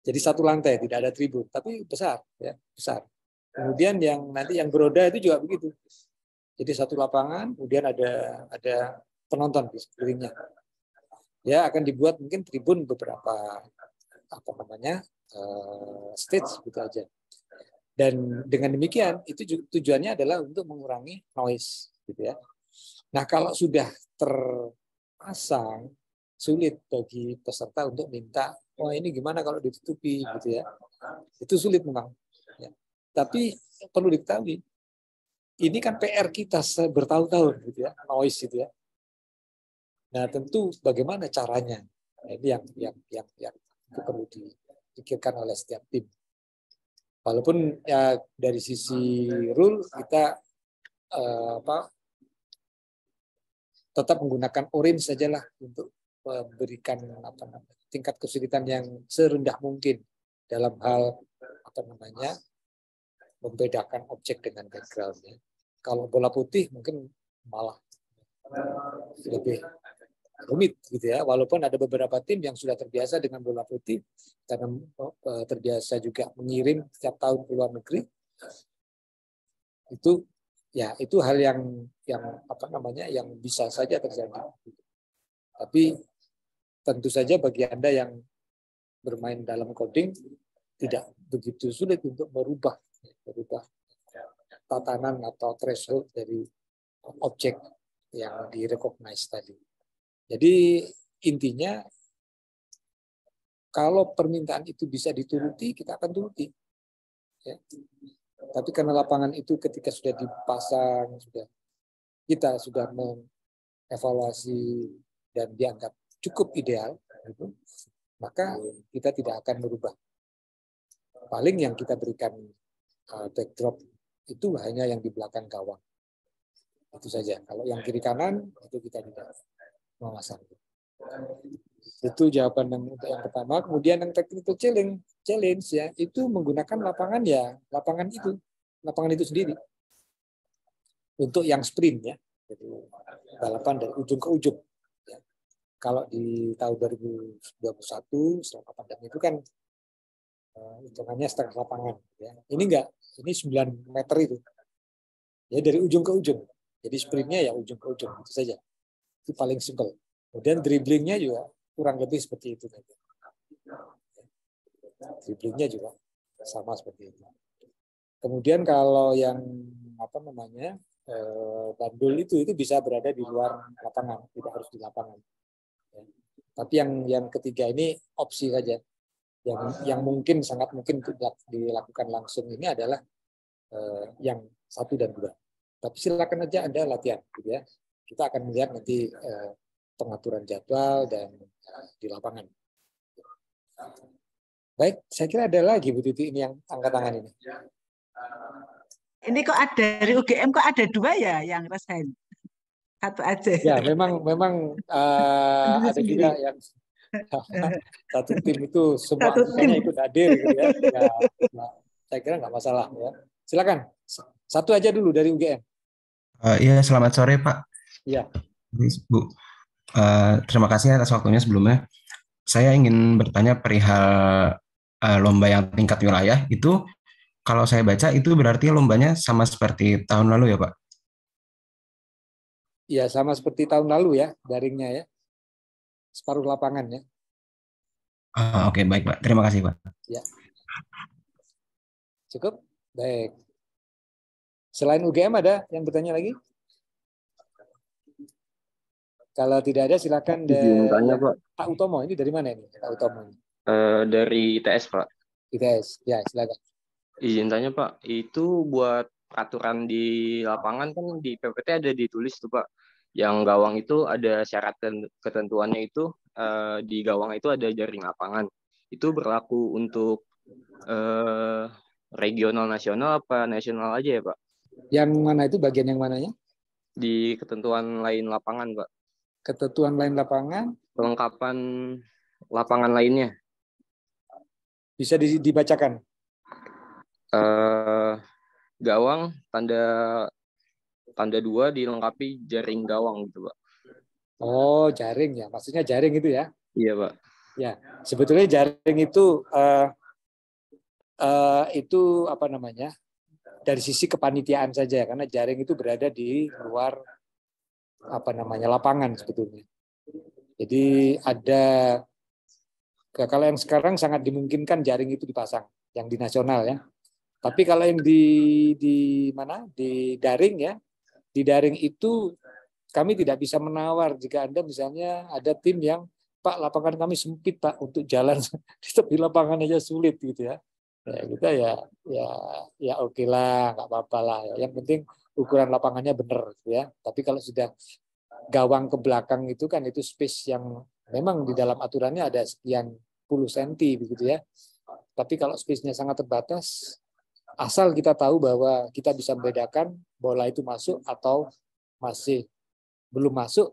Jadi satu lantai, tidak ada tribun, tapi besar, ya besar. Kemudian yang nanti yang beroda itu juga begitu. Jadi satu lapangan, kemudian ada penonton di sekelilingnya. Ya akan dibuat mungkin tribun beberapa stage gitu aja. Dan dengan demikian itu tujuannya adalah untuk mengurangi noise, gitu ya. Nah kalau sudah terpasang, sulit bagi peserta untuk minta, oh ini gimana kalau ditutupi, gitu ya. Itu sulit memang. Ya. Tapi perlu diketahui, ini kan PR kita bertahun-tahun, gitu ya, noise, gitu ya. Nah tentu bagaimana caranya, nah, ini yang itu perlu dipikirkan oleh setiap tim. Walaupun ya dari sisi rule kita tetap menggunakan orange sajalah untuk memberikan tingkat kesulitan yang serendah mungkin dalam hal membedakan objek dengan backgroundnya. Kalau bola putih mungkin malah lebih rumit gitu ya. Walaupun ada beberapa tim yang sudah terbiasa dengan bola putih karena terbiasa juga mengirim setiap tahun ke luar negeri. Itu hal yang bisa saja terjadi. Tapi tentu saja bagi Anda yang bermain dalam coding tidak begitu sulit untuk merubah tatanan atau threshold dari objek yang direcognize tadi. Jadi intinya kalau permintaan itu bisa dituruti, kita akan turuti. Ya. Tapi karena lapangan itu ketika sudah dipasang, kita sudah mengevaluasi dan dianggap cukup ideal, maka kita tidak akan merubah. Paling yang kita berikan backdrop itu hanya yang di belakang gawang. Itu saja. Kalau yang kiri kanan itu kita tidak memasang. Itu jawaban untuk yang pertama. Kemudian yang technical challenge ya itu menggunakan lapangan itu sendiri untuk yang sprint ya, jadi balapan dari ujung ke ujung. Ya. Kalau di tahun 2021 setelah pandemi itu kan hitungannya setengah lapangan. Ya. Ini enggak, ini 9 meter itu. Ya dari ujung ke ujung. Jadi sprintnya ya ujung ke ujung itu saja. Itu paling simpel. Kemudian dribblingnya juga kurang lebih seperti itu. Dribblingnya juga sama seperti itu. Kemudian kalau yang bandul itu bisa berada di luar lapangan, tidak harus di lapangan. Tapi yang ketiga ini opsi saja. Yang mungkin sangat mungkin dilakukan langsung ini adalah yang 1 dan 2. Tapi silakan aja Anda latihan, gitu ya. Kita akan melihat nanti pengaturan jadwal dan di lapangan. Baik, saya kira ada lagi Bu Titi ini yang angkat tangan ini. Ini kok ada dari UGM kok ada 2 ya yang resign? 1 aja. Ya, memang ada juga yang satu tim itu semua anggotanya ikut hadir gitu ya. Saya kira nggak masalah ya. Silakan. 1 aja dulu dari UGM. Iya, selamat sore Pak. Iya. Bu, terima kasih atas waktunya sebelumnya. Saya ingin bertanya perihal lomba yang tingkat wilayah itu, kalau saya baca itu berarti lombanya sama seperti tahun lalu ya Pak? Ya, sama seperti tahun lalu ya, daringnya ya. Separuh lapangan ya. Oke, baik Pak. Terima kasih Pak. Ya. Cukup? Baik. Selain UGM ada yang bertanya lagi? Kalau tidak ada silakan Tanya, Pak. Pak Utomo. Ini dari mana ini? Pak Utomo. Dari ITS, Pak. ITS. Ya, silakan. Izin tanya, Pak. Itu buat peraturan di lapangan kan di PPT ada ditulis tuh, Pak. Yang gawang itu ada syarat dan ketentuannya itu di gawang itu ada jaring lapangan. Itu berlaku untuk regional nasional apa nasional aja ya, Pak? Yang mana itu bagian yang mananya? Di ketentuan lain lapangan, Pak. Ketentuan lain lapangan? Kelengkapan lapangan lainnya. Bisa dibacakan? Gawang tanda 2 dilengkapi jaring gawang gitu, Pak. Oh, jaring ya. Maksudnya jaring itu ya? Iya, Pak. Ya, sebetulnya jaring itu apa namanya? Dari sisi kepanitiaan saja, karena jaring itu berada di luar apa namanya lapangan sebetulnya. Jadi ada, kalau yang sekarang sangat dimungkinkan jaring itu dipasang, yang di nasional ya. Tapi kalau yang di mana di daring ya, di daring itu kami tidak bisa menawar jika Anda misalnya ada tim yang Pak lapangan kami sempit Pak untuk jalan di tepi lapangan aja sulit gitu ya. Ya kita ya oke lah, nggak apa-apa lah. Yang penting ukuran lapangannya benar gitu ya. Tapi kalau sudah gawang ke belakang itu kan itu space yang memang di dalam aturannya ada sekian puluh senti begitu ya. Tapi kalau space-nya sangat terbatas, asal kita tahu bahwa kita bisa membedakan bola itu masuk atau masih belum masuk,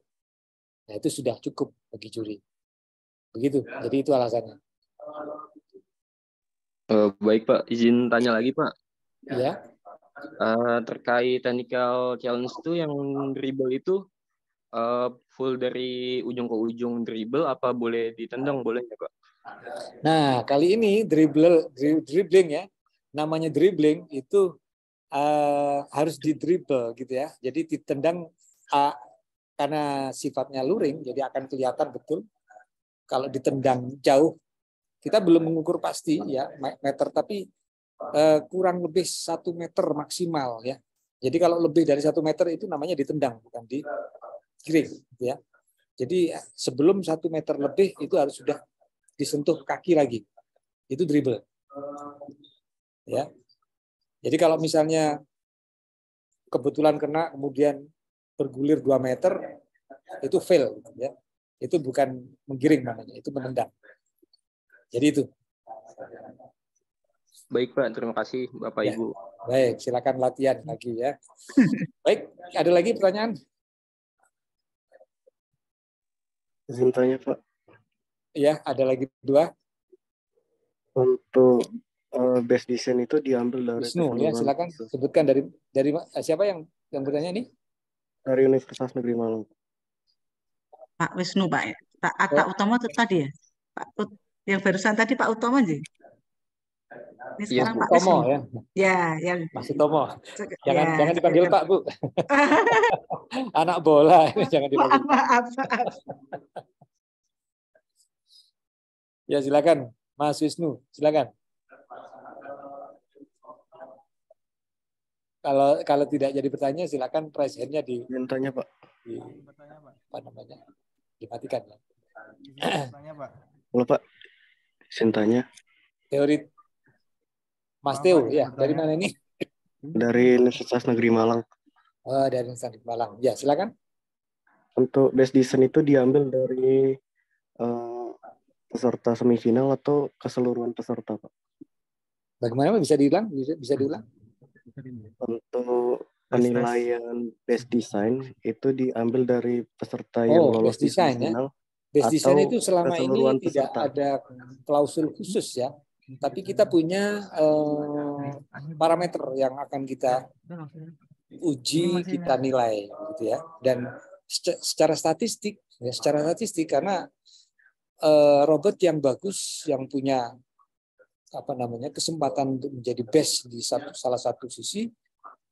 nah itu sudah cukup bagi juri. Begitu. Jadi itu alasannya. Baik Pak, izin tanya lagi Pak. Iya. Terkait technical challenge itu yang dribble itu full dari ujung ke ujung dribble apa boleh ditendang boleh ya Pak? Nah kali ini dribbling ya, namanya dribbling itu harus didribble gitu ya. Jadi ditendang karena sifatnya luring, jadi akan kelihatan betul. Kalau ditendang jauh, kita belum mengukur pasti ya meter, tapi kurang lebih 1 meter maksimal ya. Jadi kalau lebih dari 1 meter itu namanya ditendang, bukan digiring gitu ya. Jadi sebelum 1 meter lebih itu harus sudah disentuh kaki lagi. Itu dribble. Ya. Jadi kalau misalnya kebetulan kena kemudian bergulir 2 meter itu fail ya. Itu bukan menggiring namanya, itu menendang. Jadi itu. Baik Pak, terima kasih Bapak ya. Ibu. Baik, silakan latihan lagi ya. Baik, ada lagi pertanyaan? Izin tanya Pak. Iya, ada lagi 2. Untuk base design itu diambil dari Wisnu ya, silakan sebutkan dari siapa yang bertanya ini? Dari Universitas Negeri Malang. Pak Wisnu Pak. Pak Utomo tadi ya? Pak yang barusan tadi Pak Utomo aja. Ini sekarang Pak Utomo Wisnu. ya. Ya, yang Mas Utomo. Jangan ya, jangan dipanggil Pak, Bu. Anak bola ini jangan dipanggil. Maaf. Ya, silakan Mas Wisnu, silakan. Kalau tidak jadi pertanyaan silakan raise hand-nya Izin tanya Pak. apa namanya? Dimatikan ya. Tanya, Pak. Halo Pak, izin tanya. Teori Mas Maaf, Teo, Pak, ya izin dari bertanya. mana ini? Dari Universitas Negeri Malang. Oh, dari Institut Malang. Ya, silakan. Untuk best design itu diambil dari eh, peserta semifinal atau keseluruhan peserta, Pak? Bagaimana bisa diulang? Bisa diulang? Untuk Tes. penilaian best design itu diambil dari peserta yang Oh, lolos best di design ya. semifinal Best design atau itu selama ini keseluruhan tidak peserta. ada klausul khusus ya. Tapi kita punya parameter yang akan kita uji, kita nilai gitu ya. Dan secara statistik, ya secara statistik karena robot yang bagus, yang punya apa namanya kesempatan untuk menjadi best di salah satu sisi,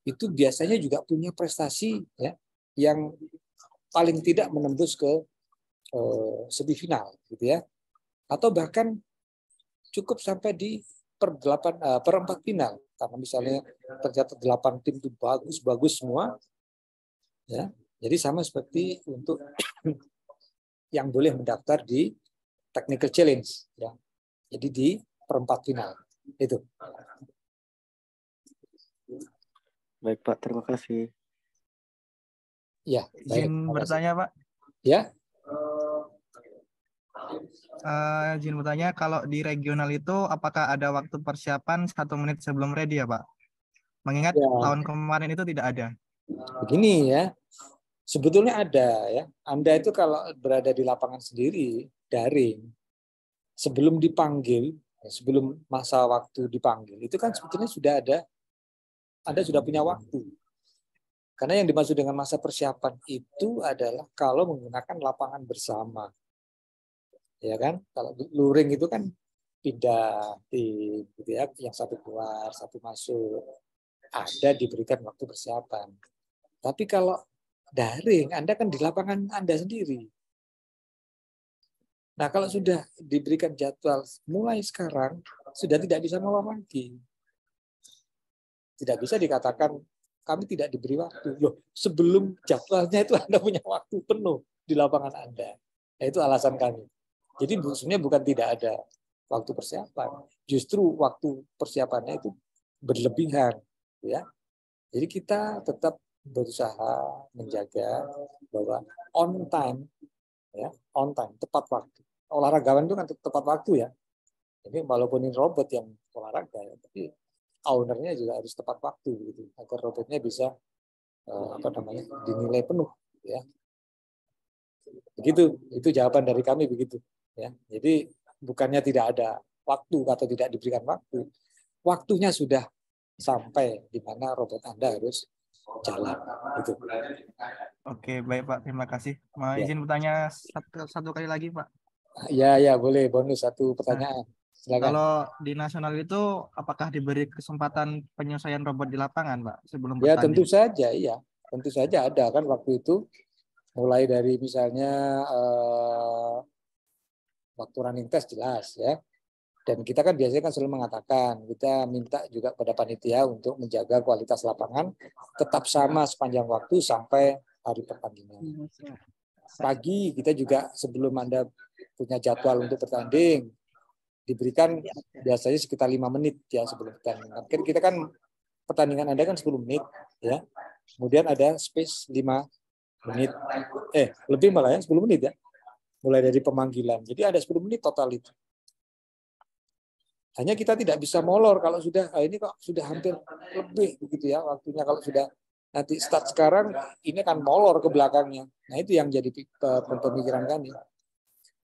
itu biasanya juga punya prestasi ya yang paling tidak menembus ke semifinal gitu ya, atau bahkan cukup sampai di perempat final karena misalnya ternyata 8 tim itu bagus semua ya. Jadi sama seperti untuk yang boleh mendaftar di technical challenge ya. Jadi di perempat final itu. Baik Pak, terima kasih. Ya, baik. Izin bertanya, Pak. Ya. Izin bertanya, kalau di regional itu apakah ada waktu persiapan 1 menit sebelum ready ya, Pak? Mengingat Ya. tahun kemarin itu tidak ada. Begini ya, sebetulnya ada ya. Anda itu kalau berada di lapangan sendiri, daring, sebelum dipanggil, sebelum masa waktu dipanggil, itu kan sebetulnya sudah ada, Anda sudah punya waktu. Karena yang dimaksud dengan masa persiapan itu adalah kalau menggunakan lapangan bersama. Ya kan? Kalau luring itu kan pindah tim gitu ya, yang satu keluar, satu masuk. Ada diberikan waktu persiapan. Tapi kalau daring, Anda kan di lapangan Anda sendiri. Nah, kalau sudah diberikan jadwal mulai sekarang, sudah tidak bisa molor lagi. Tidak bisa dikatakan kami tidak diberi waktu. Loh, sebelum jadwalnya itu Anda punya waktu penuh di lapangan Anda. Nah, itu alasan kami. Jadi sebenarnya bukan tidak ada waktu persiapan. Justru waktu persiapannya itu berlebihan. Ya. Jadi kita tetap berusaha menjaga bahwa on time, ya, on time, tepat waktu. Olahragawan itu kan tepat waktu ya. Jadi walaupun ini robot yang olahraga, ya, tapi ownernya juga harus tepat waktu gitu agar robotnya bisa dinilai penuh ya. Begitu, itu jawaban dari kami begitu ya. Jadi bukannya tidak ada waktu atau tidak diberikan waktu, waktunya sudah sampai di mana robot Anda harus jalan gitu. Oke, baik Pak, terima kasih. Mau Ya. izin bertanya satu kali lagi, Pak. Ya boleh, bonus satu pertanyaan. Silakan. Kalau di nasional itu apakah diberi kesempatan penyelesaian robot di lapangan, Pak, sebelum Ya bertanding? tentu saja, iya. Tentu saja ada kan waktu itu, mulai dari misalnya waktu running test jelas ya. Dan kita kan biasanya kan selalu mengatakan, kita minta juga pada panitia untuk menjaga kualitas lapangan tetap sama sepanjang waktu sampai hari pertandingan. Pagi kita juga sebelum Anda punya jadwal untuk bertanding, diberikan biasanya sekitar 5 menit ya sebelum pertandingan. Kita kan pertandingan Anda kan 10 menit ya. Kemudian ada space 5 menit. Lebih malah ya 10 menit ya. Mulai dari pemanggilan. Jadi ada 10 menit total itu. Hanya kita tidak bisa molor kalau sudah ini kok sudah hampir lebih begitu ya waktunya. Kalau sudah nanti start sekarang ini akan molor ke belakangnya. Nah itu yang jadi pemikiran kami.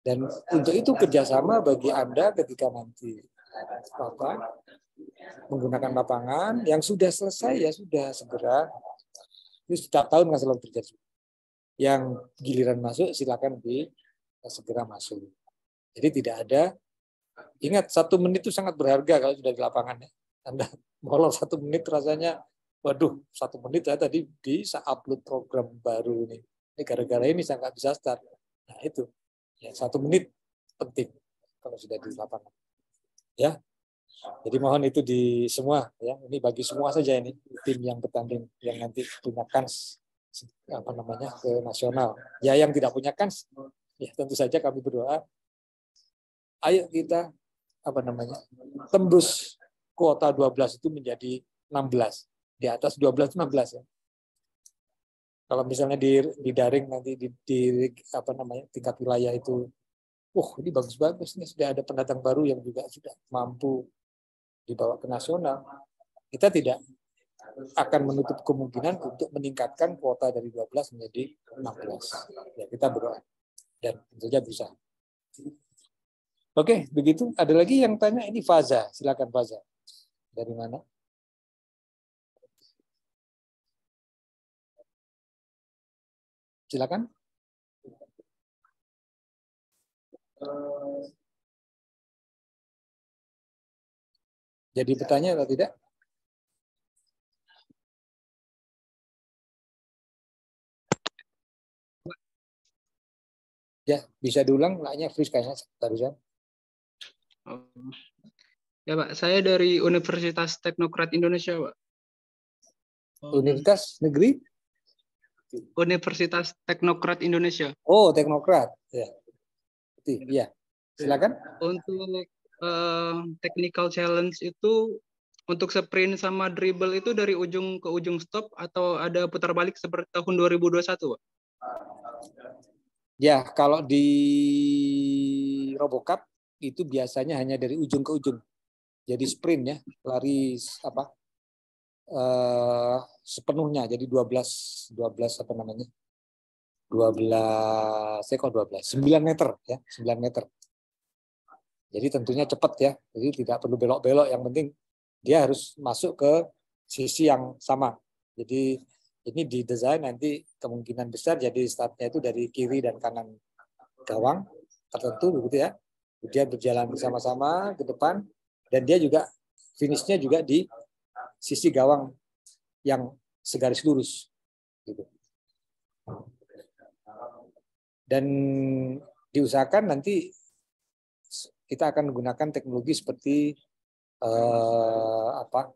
Dan untuk itu kerjasama bagi Anda ketika nanti menggunakan lapangan yang sudah selesai ya sudah segera. Itu setiap tahun nggak selalu terjadi. Yang giliran masuk silakan segera masuk. Jadi tidak ada. Ingat 1 menit itu sangat berharga kalau sudah di lapangan. Anda molor 1 menit rasanya, waduh 1 menit saya tadi bisa upload program baru ini. Gara-gara ini saya nggak bisa start. Nah itu. Ya, 1 menit penting kalau sudah di lapangan. Ya, jadi mohon itu di semua ya. Ini bagi semua saja ini tim yang bertanding yang nanti punya kans ke nasional. Ya yang tidak punya kans Ya, tentu saja kami berdoa, ayo kita tembus kuota 12 itu menjadi 16. Di atas 12 16 ya. Kalau misalnya di daring nanti di tingkat wilayah itu, ini bagus-bagus nih, sudah ada pendatang baru yang juga sudah mampu dibawa ke nasional. Kita tidak akan menutup kemungkinan untuk meningkatkan kuota dari 12 menjadi 16. Ya, kita berdoa dan tentu saja bisa. Oke, begitu. Ada lagi yang tanya, ini Faza. Silakan Faza. Dari mana? Silakan. Jadi bertanya atau tidak? Ya, bisa diulang, maknya freeze kayaknya barusan. Ya Pak, saya dari Universitas Teknokrat Indonesia, Pak. Universitas Negeri? Universitas Teknokrat Indonesia. Oh, Teknokrat. Ya. Iya. Silakan. Untuk technical challenge itu untuk sprint sama dribble itu dari ujung ke ujung stop atau ada putar balik seperti tahun 2021, Pak? Ya, kalau di RoboCup itu biasanya hanya dari ujung ke ujung. Jadi sprint ya, lari sepenuhnya. Jadi 12 apa namanya? 9 meter ya, 9 meter. Jadi tentunya cepat ya. Jadi tidak perlu belok-belok, yang penting dia harus masuk ke sisi yang sama. Jadi ini didesain nanti kemungkinan besar jadi startnya itu dari kiri dan kanan gawang tertentu begitu ya. Dia berjalan bersama-sama ke depan dan dia juga finishnya juga di sisi gawang yang segaris lurus gitu. Dan diusahakan nanti kita akan menggunakan teknologi seperti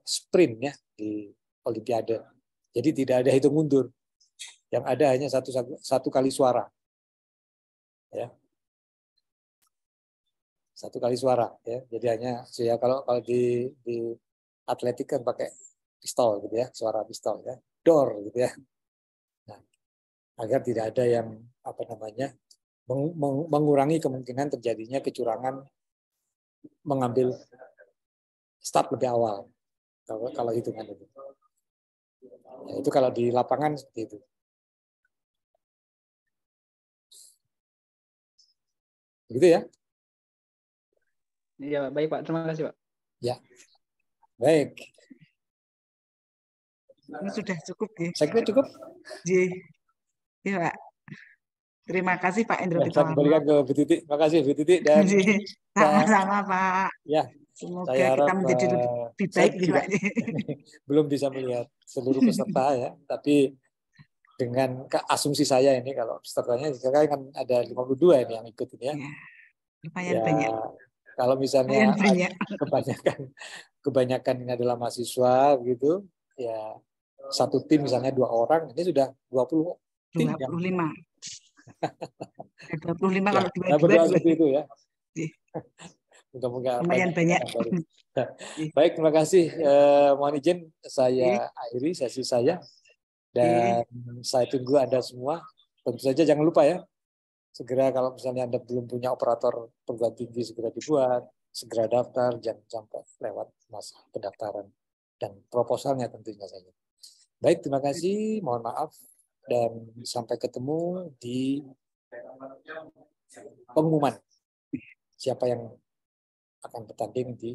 sprint ya di Olimpiade. Jadi tidak ada hitung mundur. Yang ada hanya satu kali suara. Ya. Satu kali suara ya. Jadi hanya kalau di atletik kan pakai pistol gitu ya, suara pistol ya. Door gitu ya. Nah, agar tidak ada yang mengurangi kemungkinan terjadinya kecurangan mengambil start lebih awal kalau hitungan itu. Ya, itu kalau di lapangan seperti itu. Begitu ya? Iya, baik Pak. Terima kasih Pak. Ya, baik. Ini sudah cukup ya? Saya kira cukup. Iya Pak. Terima kasih Pak Endro Saya kembalikan ke Bu Titi. Terima kasih Bu Titi dan sama-sama Pak. Ya, semoga saya harap, kita menjadi lebih baik nih Pak. Belum bisa melihat seluruh peserta ya, tapi dengan asumsi saya ini kalau pesertanya sekarang kan ada 52 ini yang ikut ini ya. Ya, lumayan banyak. Kalau misalnya kebanyakan ini adalah mahasiswa gitu, ya satu tim misalnya 2 orang, ini sudah 20 tim. 25. 25 kalau dua seperti itu ya. Mudah-mudahan lumayan banyak. Baik, terima kasih. Mohon izin saya akhiri sesi saya dan saya tunggu Anda semua. Tentu saja jangan lupa ya, segera kalau misalnya Anda belum punya operator perguruan tinggi segera dibuat, segera daftar, jangan sampai lewat masa pendaftaran dan proposalnya tentunya saja. Baik, terima kasih. Mohon maaf dan sampai ketemu di pengumuman siapa yang akan bertanding di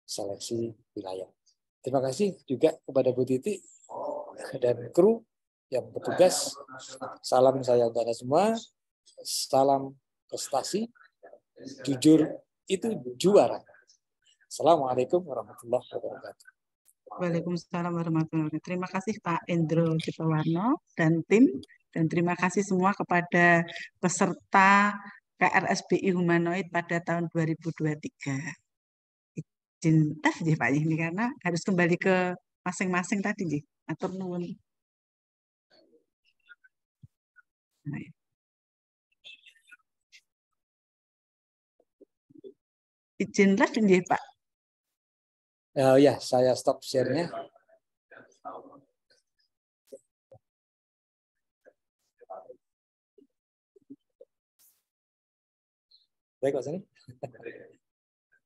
seleksi wilayah. Terima kasih juga kepada Bu Titi dan kru yang bertugas. Salam saya untuk Anda semua. Salam prestasi. Jujur itu juara. Assalamualaikum warahmatullahi wabarakatuh. Waalaikumsalam warahmatullahi wabarakatuh. Terima kasih Pak Endro Pitowarno dan tim. Dan terima kasih semua kepada peserta KRSBI Humanoid pada tahun 2023. Izin tes ya Pak ini karena harus kembali ke masing-masing tadi atur nuwun. izin live nggih, Pak. Ya, saya stop share-nya. Baik, Pak Sani.